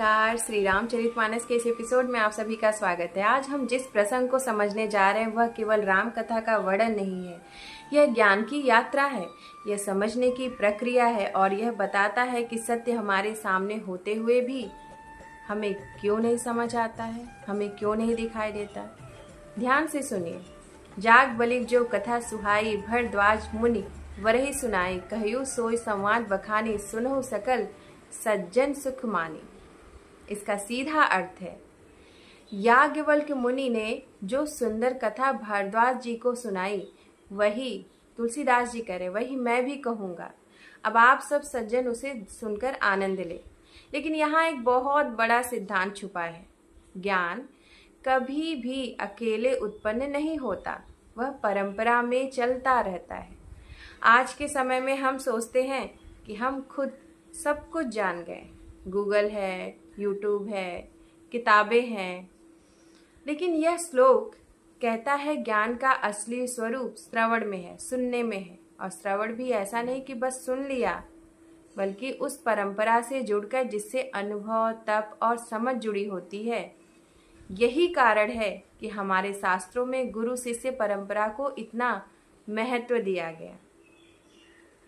नमस्कार। श्री रामचरितमानस के इस एपिसोड में आप सभी का स्वागत है। आज हम जिस प्रसंग को समझने जा रहे हैं वह केवल राम कथा का वर्णन नहीं है, यह ज्ञान की यात्रा है, यह समझने की प्रक्रिया है और यह बताता है कि सत्य हमारे सामने होते हुए भी हमें क्यों नहीं समझ आता है, हमें क्यों नहीं दिखाई देता। ध्यान से सुनिए। जाग बलिक जो कथा सुहाई, भरद्वाज मुनि वरहि सुनाई, कहयु सोई संवाद बखानी, सुनहु सकल सज्जन सुख मानी। इसका सीधा अर्थ है, याज्ञवल्क्य मुनि ने जो सुंदर कथा भारद्वाज जी को सुनाई वही तुलसीदास जी करे, वही मैं भी कहूँगा। अब आप सब सज्जन उसे सुनकर आनंद ले। लेकिन यहाँ एक बहुत बड़ा सिद्धांत छुपा है। ज्ञान कभी भी अकेले उत्पन्न नहीं होता, वह परंपरा में चलता रहता है। आज के समय में हम सोचते हैं कि हम खुद सब कुछ जान गए, गूगल है, यूट्यूब है, किताबें हैं। लेकिन यह श्लोक कहता है ज्ञान का असली स्वरूप श्रवण में है, सुनने में है। और श्रवण भी ऐसा नहीं कि बस सुन लिया, बल्कि उस परंपरा से जुड़कर जिससे अनुभव, तप और समझ जुड़ी होती है। यही कारण है कि हमारे शास्त्रों में गुरु शिष्य परंपरा को इतना महत्व दिया गया।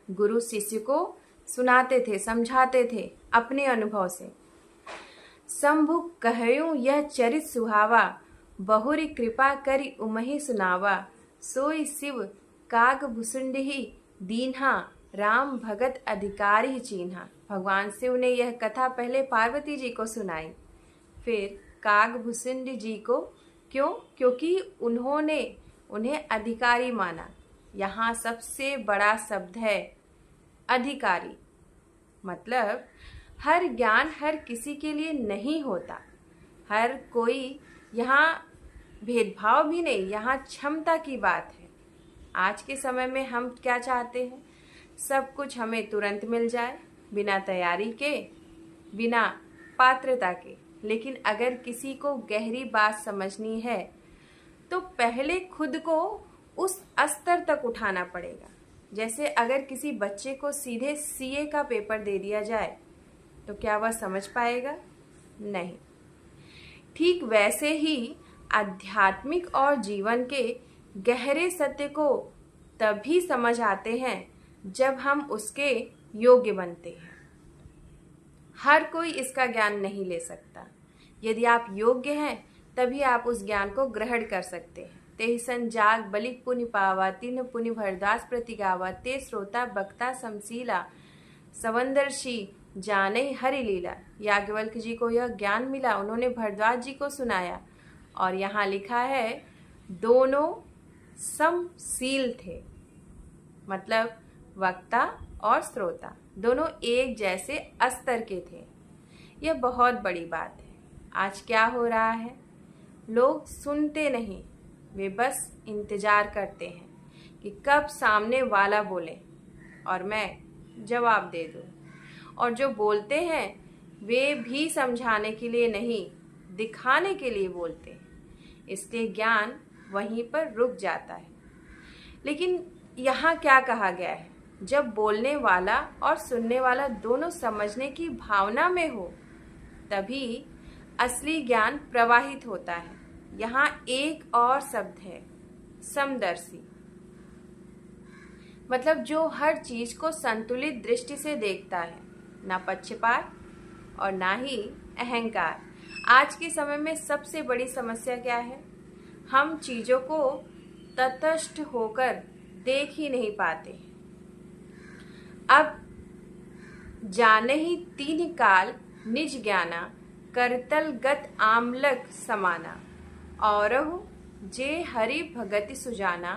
गुरु शिष्य को सुनाते थे, समझाते थे अपने अनुभव से। शंभु कहयूं यह चरित सुहावा, बहुरी कृपा करी उमहि सुनावा, सोई शिव काग भुसुंडहि दीन्हा, राम भगत अधिकारी चीन्हा। भगवान शिव ने यह कथा पहले पार्वती जी को सुनाई, फिर काग भुसुंड जी को। क्यों? क्योंकि उन्होंने उन्हें अधिकारी माना। यहाँ सबसे बड़ा शब्द है अधिकारी। मतलब हर ज्ञान हर किसी के लिए नहीं होता, हर कोई, यहाँ भेदभाव भी नहीं, यहाँ क्षमता की बात है। आज के समय में हम क्या चाहते हैं? सब कुछ हमें तुरंत मिल जाए, बिना तैयारी के, बिना पात्रता के। लेकिन अगर किसी को गहरी बात समझनी है तो पहले खुद को उस स्तर तक उठाना पड़ेगा। जैसे अगर किसी बच्चे को सीधे सीए का पेपर दे दिया जाए तो क्या वह समझ पाएगा? नहीं। ठीक वैसे ही आध्यात्मिक और जीवन के गहरे सत्य को तभी समझ आते हैं जब हम उसके योग्य बनते हैं। हर कोई इसका ज्ञान नहीं ले सकता। यदि आप योग्य हैं तभी आप उस ज्ञान को ग्रहण कर सकते हैं। तेहि सन जाग बलिक पुनि पावा, तिन्ह पुनि भरद्वाज प्रति गावा, ते श्रोता बक्ता समशीला, सवंदर्शी जाने हरि लीला। याज्ञवल्क्य जी को यह ज्ञान मिला, उन्होंने भरद्वाज जी को सुनाया। और यहाँ लिखा है दोनों समशील थे, मतलब वक्ता और श्रोता दोनों एक जैसे स्तर के थे। यह बहुत बड़ी बात है। आज क्या हो रहा है? लोग सुनते नहीं, वे बस इंतजार करते हैं कि कब सामने वाला बोले और मैं जवाब दे दूं। और जो बोलते हैं वे भी समझाने के लिए नहीं, दिखाने के लिए बोलते हैं। इसलिए ज्ञान वहीं पर रुक जाता है। लेकिन यहाँ क्या कहा गया है? जब बोलने वाला और सुनने वाला दोनों समझने की भावना में हो तभी असली ज्ञान प्रवाहित होता है। यहाँ एक और शब्द है, समदर्शी। मतलब जो हर चीज को संतुलित दृष्टि से देखता है, ना पक्षपात और ना ही अहंकार। आज के समय में सबसे बड़ी समस्या क्या है? हम चीजों को तटस्थ होकर देख ही नहीं पाते। अब जाने ही तीन काल निज ज्ञाना, करतल गत आमलक समाना, औरहु जे हरि भगति सुजाना,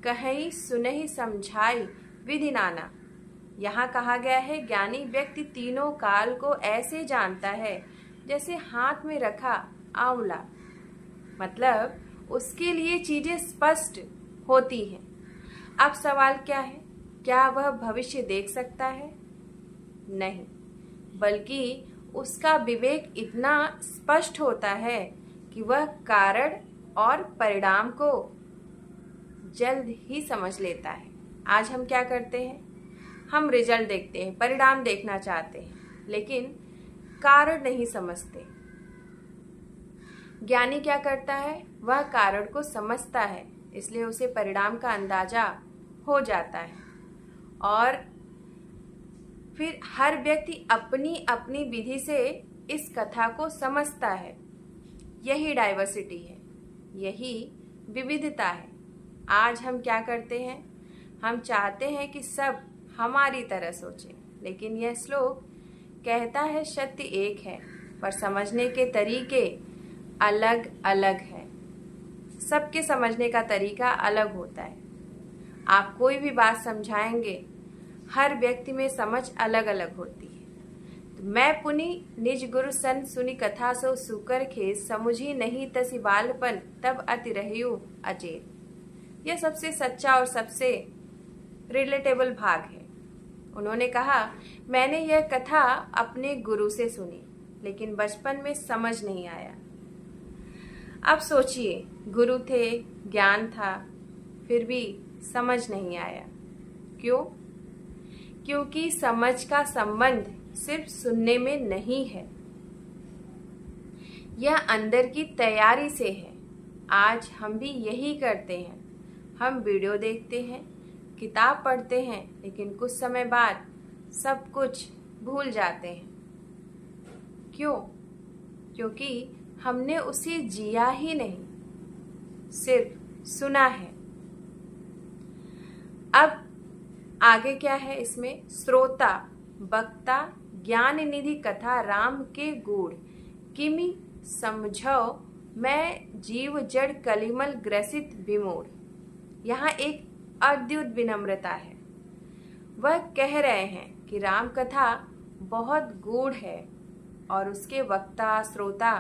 कहीं सुनहि समझाई विधि नाना। यहाँ कहा गया है ज्ञानी व्यक्ति तीनों काल को ऐसे जानता है जैसे हाथ में रखा आंवला। मतलब उसके लिए चीजें स्पष्ट होती हैं। अब सवाल क्या है? क्या वह भविष्य देख सकता है? नहीं, बल्कि उसका विवेक इतना स्पष्ट होता है कि वह कारण और परिणाम को जल्द ही समझ लेता है। आज हम क्या करते हैं? हम रिजल्ट देखते हैं, परिणाम देखना चाहते हैं, लेकिन कारण नहीं समझते। ज्ञानी क्या करता है, वह कारण को समझता है, इसलिए उसे परिणाम का अंदाजा हो जाता है और फिर हर व्यक्ति अपनी अपनी विधि से इस कथा को समझता है। यही डाइवर्सिटी है, यही विविधता है। आज हम क्या करते हैं, हम चाहते हैं कि सब हमारी तरह सोचें, लेकिन यह श्लोक कहता है सत्य एक है, पर समझने के तरीके अलग अलग हैं। सबके समझने का तरीका अलग होता है। आप कोई भी बात समझाएंगे, हर व्यक्ति में समझ अलग अलग होती है। तो मैं पुनि निज गुरु सन सुनी कथा सो सुकर खे, समुझी नहीं तसी बालपन तब अति रहियो अचेत। यह सबसे सच्चा और सबसे रिलेटेबल भाग है। उन्होंने कहा, मैंने यह कथा अपने गुरु से सुनी, लेकिन बचपन में समझ नहीं आया। अब सोचिए, गुरु थे, ज्ञान था, फिर भी समझ नहीं आया। क्यों? क्योंकि समझ का संबंध सिर्फ सुनने में नहीं है, यह अंदर की तैयारी से है। आज हम भी यही करते हैं। हम वीडियो देखते हैं, किताब पढ़ते हैं, लेकिन कुछ समय बाद सब कुछ भूल जाते हैं। क्यों? क्योंकि हमने उसे जिया ही नहीं, सिर्फ सुना है। अब आगे क्या है इसमें, श्रोता वक्ता ज्ञान निधि कथा राम के गूढ़ किमि समझो मैं जीव जड़ कलिमल ग्रसित विमूढ़। यहाँ एक अद्भुत विनम्रता है। वह कह रहे हैं कि राम कथा बहुत गूढ़ है और उसके वक्ता श्रोता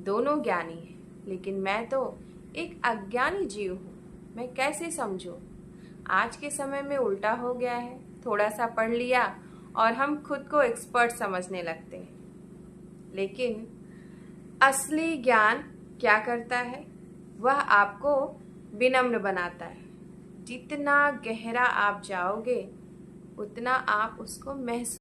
दोनों ज्ञानी हैं, लेकिन मैं तो एक अज्ञानी जीव हूँ, मैं कैसे समझूं? आज के समय में उल्टा हो गया है। थोड़ा सा पढ़ लिया और हम खुद को एक्सपर्ट समझने लगते हैं, लेकिन असली ज्ञान क्या करता है, वह आपको विनम्र बनाता है। जितना गहरा आप जाओगे, उतना आप उसको महसूस